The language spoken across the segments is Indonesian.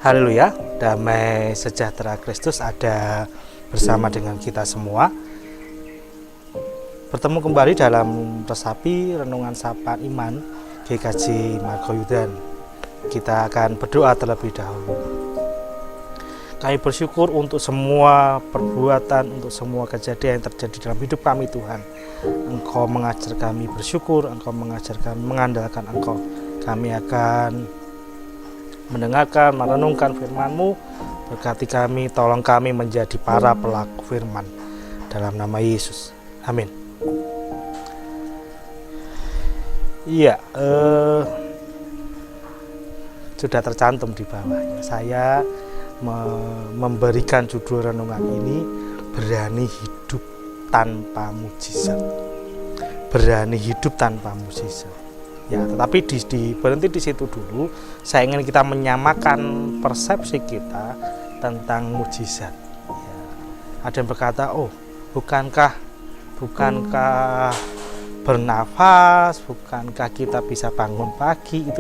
Haleluya, damai sejahtera Kristus ada bersama dengan kita semua. Bertemu kembali dalam resapi Renungan Sapaan Iman GKJ Margoyudan. Kita akan berdoa terlebih dahulu. Kami bersyukur untuk semua perbuatan, untuk semua kejadian yang terjadi dalam hidup kami Tuhan. Engkau mengajar kami bersyukur, Engkau mengajar kami mengandalkan Engkau. Kami akan mendengarkan, merenungkan firman-Mu. Berkati kami, tolong kami menjadi para pelaku firman. Dalam nama Yesus. Amin. Iya, sudah tercantum di bawahnya. Saya memberikan judul renungan ini, berani hidup tanpa mujizat. Berani hidup tanpa mujizat. Ya, tetapi berhenti di situ dulu. Saya ingin kita menyamakan persepsi kita tentang mujizat. Ya. Ada yang berkata, oh, bukankah bernafas, bukankah kita bisa bangun pagi itu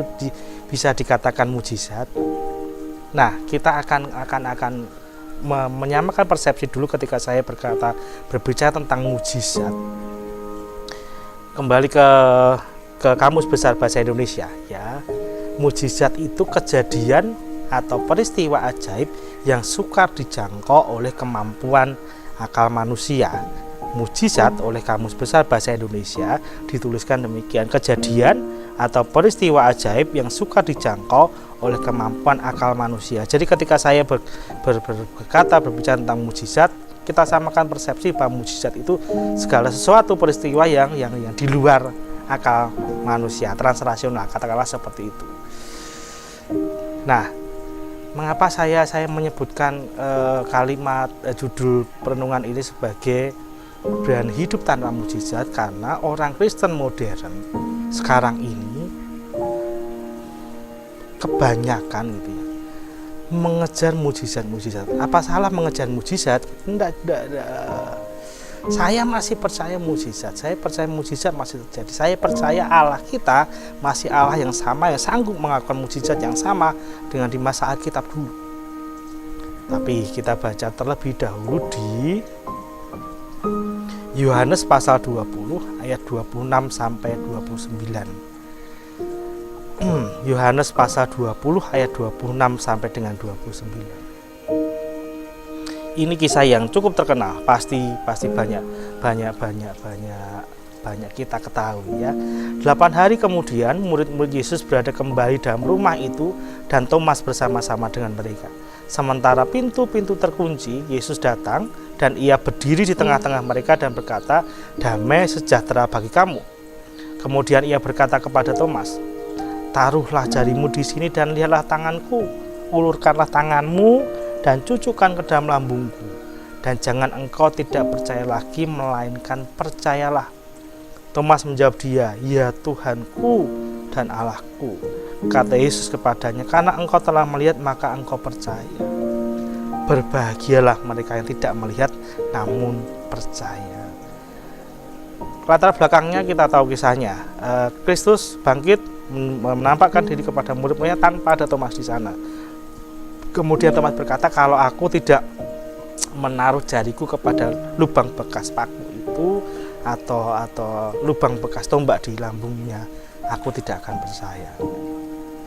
bisa dikatakan mujizat? Nah, kita akan menyamakan persepsi dulu ketika saya berbicara tentang mujizat. Kembali ke Kamus Besar Bahasa Indonesia, ya. Mujizat itu kejadian atau peristiwa ajaib yang sukar dijangkau oleh kemampuan akal manusia. Mujizat oleh Kamus Besar Bahasa Indonesia dituliskan demikian, kejadian atau peristiwa ajaib yang sukar dijangkau oleh kemampuan akal manusia. Jadi ketika saya berbicara tentang mujizat, kita samakan persepsi bahwa mujizat itu segala sesuatu peristiwa yang di luar akal manusia, transrasional, katakanlah seperti itu. Nah, mengapa saya menyebutkan kalimat judul perenungan ini sebagai berani hidup tanpa mujizat? Karena orang Kristen modern sekarang ini kebanyakan gitu ya, mengejar mujizat. Apa salah mengejar mujizat? Tidak. Saya masih percaya mujizat. Saya percaya mujizat masih terjadi. Saya percaya Allah kita masih Allah yang sama, yang sanggup melakukan mujizat yang sama dengan di masa Alkitab dulu. Tapi kita baca terlebih dahulu di Yohanes pasal 20 ayat 26 sampai 29. Yohanes pasal 20 ayat 26 sampai dengan 29. Ini kisah yang cukup terkenal, pasti banyak kita ketahui ya. 8 hari kemudian murid-murid Yesus berada kembali dalam rumah itu dan Thomas bersama-sama dengan mereka. Sementara pintu-pintu terkunci, Yesus datang dan ia berdiri di tengah-tengah mereka dan berkata, "Damai sejahtera bagi kamu." Kemudian ia berkata kepada Thomas, "Taruhlah jarimu di sini dan lihatlah tanganku. Ulurkanlah tanganmu dan cucukkan ke dalam lambungku. Dan jangan engkau tidak percaya lagi, melainkan percayalah." Thomas menjawab dia, "Ya Tuhanku dan Allahku." Kata Yesus kepadanya, "Karena engkau telah melihat, maka engkau percaya. Berbahagialah mereka yang tidak melihat, namun percaya." Latar belakangnya kita tahu kisahnya. Kristus bangkit, menampakkan diri kepada murid-muridnya tanpa ada Thomas di sana. Kemudian Thomas berkata, "Kalau aku tidak menaruh jariku kepada lubang bekas paku itu atau lubang bekas tombak di lambungnya, aku tidak akan percaya."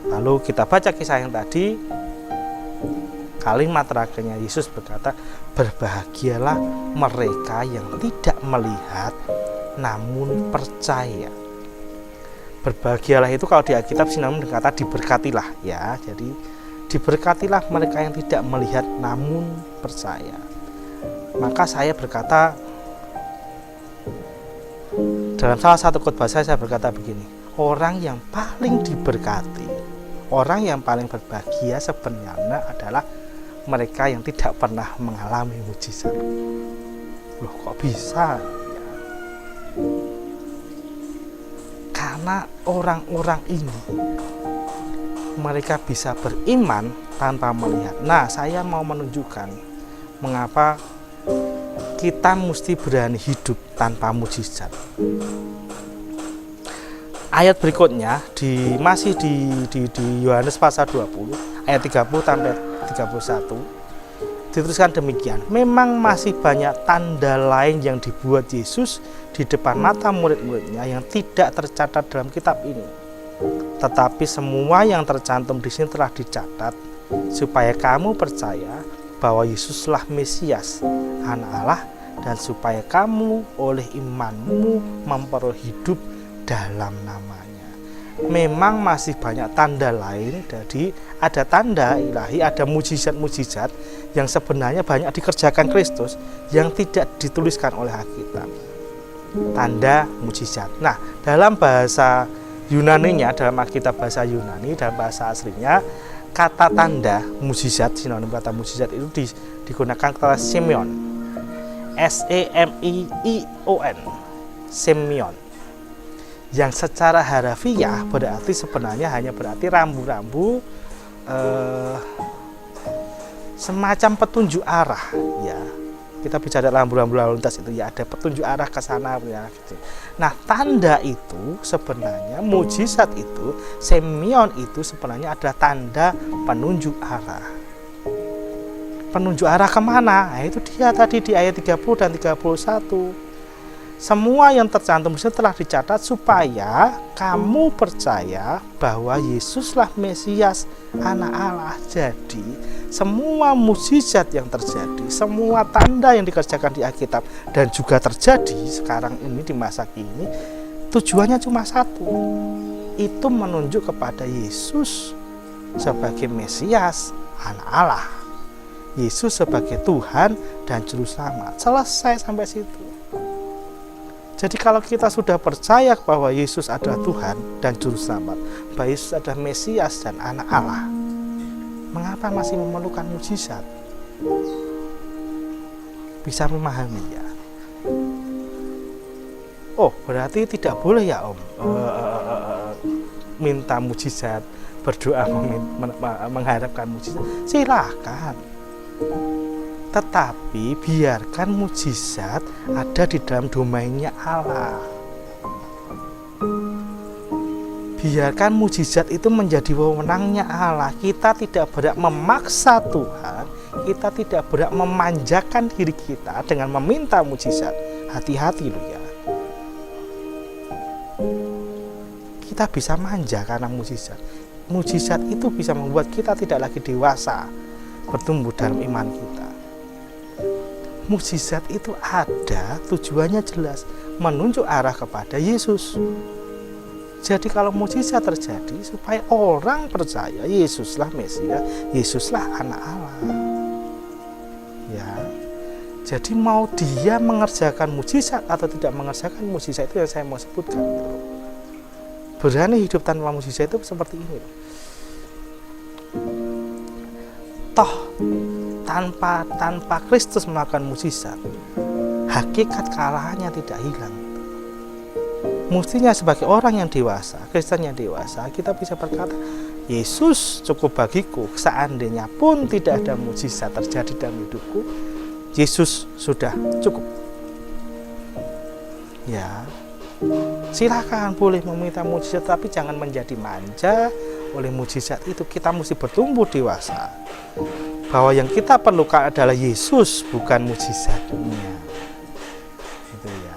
Lalu kita baca kisah yang tadi, kalimat terakhirnya Yesus berkata, "Berbahagialah mereka yang tidak melihat namun percaya." Berbahagialah itu kalau di Alkitab sinamnya berkata diberkatilah ya. Jadi diberkatilah mereka yang tidak melihat namun percaya. Maka saya berkata, dalam salah satu khotbah saya berkata begini, orang yang paling diberkati, orang yang paling berbahagia sebenarnya adalah mereka yang tidak pernah mengalami mujizat. Loh, kok bisa? Karena orang-orang ini mereka bisa beriman tanpa melihat. Nah, saya mau menunjukkan mengapa kita mesti berani hidup tanpa mujizat. Ayat berikutnya masih di Yohanes pasal 20 ayat 30 sampai 31 dituliskan demikian. Memang masih banyak tanda lain yang dibuat Yesus di depan mata murid-muridnya yang tidak tercatat dalam kitab ini. Tetapi semua yang tercantum di sini telah dicatat supaya kamu percaya bahwa Yesuslah Mesias, Anak Allah, dan supaya kamu oleh imanmu memperoleh hidup dalam namanya. Memang masih banyak tanda lain, jadi ada tanda ilahi, ada mujizat-mujizat yang sebenarnya banyak dikerjakan Kristus yang tidak dituliskan oleh Alkitab. Tanda mujizat. Nah, dalam bahasa Yunaninya, dalam Alkitab bahasa Yunani, dalam bahasa aslinya, kata tanda mujizat, sinonim kata mujizat itu digunakan kata semeion, semeion, semeion, yang secara harafiah berarti sebenarnya hanya berarti rambu-rambu, semacam petunjuk arah, ya. Kita bicara rambu-rambu lalu lintas itu ya, ada petunjuk arah ke sana ya, gitu. Nah, tanda itu sebenarnya, mujizat itu, semeion itu sebenarnya adalah tanda penunjuk arah. Penunjuk arah kemana? Nah, itu dia tadi di ayat 30 dan 31. Semua yang tercantum di situ telah dicatat supaya kamu percaya bahwa Yesuslah Mesias, Anak Allah. Jadi semua mukjizat yang terjadi, semua tanda yang dikerjakan di Alkitab dan juga terjadi sekarang ini di masa kini, tujuannya cuma satu, itu menunjuk kepada Yesus sebagai Mesias, Anak Allah. Yesus sebagai Tuhan dan Juru Selamat. Selesai sampai situ. Jadi kalau kita sudah percaya bahwa Yesus adalah Tuhan dan Juru Selamat, bahwa Yesus adalah Mesias dan Anak Allah, mengapa masih memerlukan mujizat? Bisa memahami ya? Oh, berarti tidak boleh ya Om minta mujizat, berdoa mengharapkan mujizat. Silahkan. Tetapi biarkan mujizat ada di dalam domainnya Allah. Biarkan mujizat itu menjadi wewenangnya Allah. Kita tidak berhak memaksa Tuhan, kita tidak berhak memanjakan diri kita dengan meminta mujizat. Hati-hati loh ya. Kita bisa manja karena mujizat. Mujizat itu bisa membuat kita tidak lagi dewasa, bertumbuh dalam iman kita. Mukjizat itu ada, tujuannya jelas, menunjuk arah kepada Yesus. Jadi kalau mukjizat terjadi supaya orang percaya Yesuslah Mesias, Yesuslah Anak Allah. Ya. Jadi mau dia mengerjakan mukjizat atau tidak mengerjakan mukjizat, itu yang saya mau sebutkan. Berani hidup tanpa mukjizat itu seperti ini. Toh tanpa Kristus melakukan mukjizat, hakikat kalahannya tidak hilang. Mestinya sebagai orang yang dewasa, Kristen yang dewasa, kita bisa berkata, Yesus cukup bagiku. Seandainya pun tidak ada mukjizat terjadi dalam hidupku, Yesus sudah cukup. Ya, silakan boleh meminta mukjizat, tapi jangan menjadi manja oleh mukjizat itu. Kita mesti bertumbuh dewasa. Bahwa yang kita perlukan adalah Yesus, bukan mukjizatnya. Gitu ya.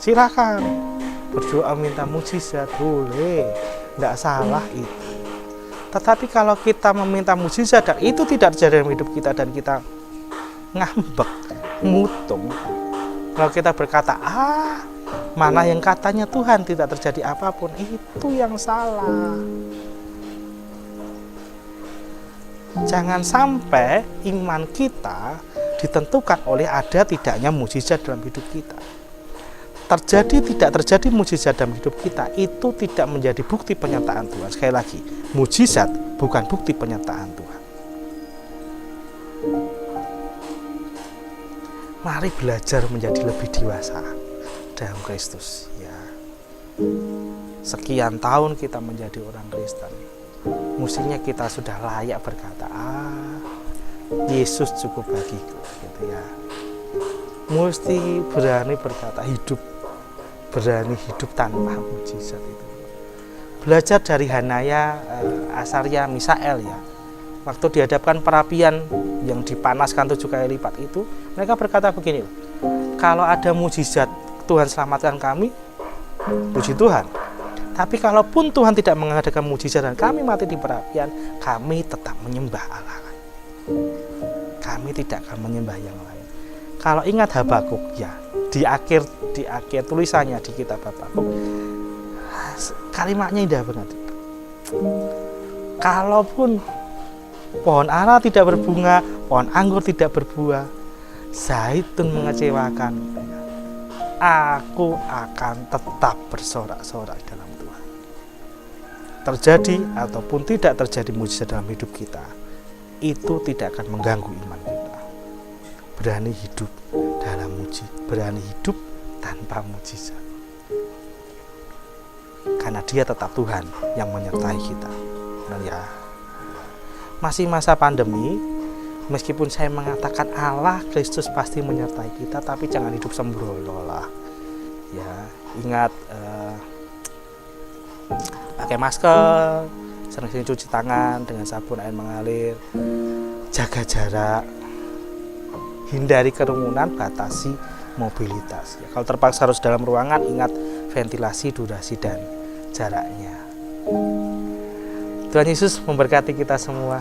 Silakan berdoa minta mukjizat, boleh, tidak salah itu. Tetapi kalau kita meminta mukjizat dan itu tidak terjadi dalam hidup kita dan kita ngambek, mutung, kalau kita berkata, mana yang katanya Tuhan tidak terjadi apapun, itu yang salah. Jangan sampai iman kita ditentukan oleh ada tidaknya mukjizat dalam hidup kita. Terjadi tidak terjadi mukjizat dalam hidup kita itu tidak menjadi bukti penyertaan Tuhan. Sekali lagi, mukjizat bukan bukti penyertaan Tuhan. Mari belajar menjadi lebih dewasa dalam Kristus. Ya. Sekian tahun kita menjadi orang Kristen, mestinya kita sudah layak berkata, Yesus cukup bagiku, gitu ya. Mesti berani berkata berani hidup tanpa mukjizat itu. Belajar dari Hanaya, Asaria, Misael ya. waktu dihadapkan perapian yang dipanaskan 7 kali lipat itu, mereka berkata begini, kalau ada mujizat Tuhan selamatkan kami, puji Tuhan. Tapi kalaupun Tuhan tidak mengadakan mujizat dan kami mati di perapian, kami tetap menyembah Allah. Kami tidak akan menyembah yang lain. Kalau ingat Habakuk, ya di akhir tulisannya di kitab Habakuk, kalimatnya indah banget. Kalaupun pohon ara tidak berbunga, pohon anggur tidak berbuah, zaitun mengecewakan, aku akan tetap bersorak-sorak dalam Tuhan. Terjadi ataupun tidak terjadi mujizat dalam hidup kita, itu tidak akan mengganggu iman kita. Berani hidup dalam berani hidup tanpa mujizat. Karena Dia tetap Tuhan yang menyertai kita. Dan ya, masih masa pandemi, meskipun saya mengatakan Allah Kristus pasti menyertai kita, tapi jangan hidup sembrono lah. Ya, ingat pakai masker, sering-sering cuci tangan dengan sabun air mengalir, jaga jarak, hindari kerumunan, batasi mobilitas. Ya, kalau terpaksa harus dalam ruangan, ingat ventilasi, durasi, dan jaraknya. Tuhan Yesus memberkati kita semua.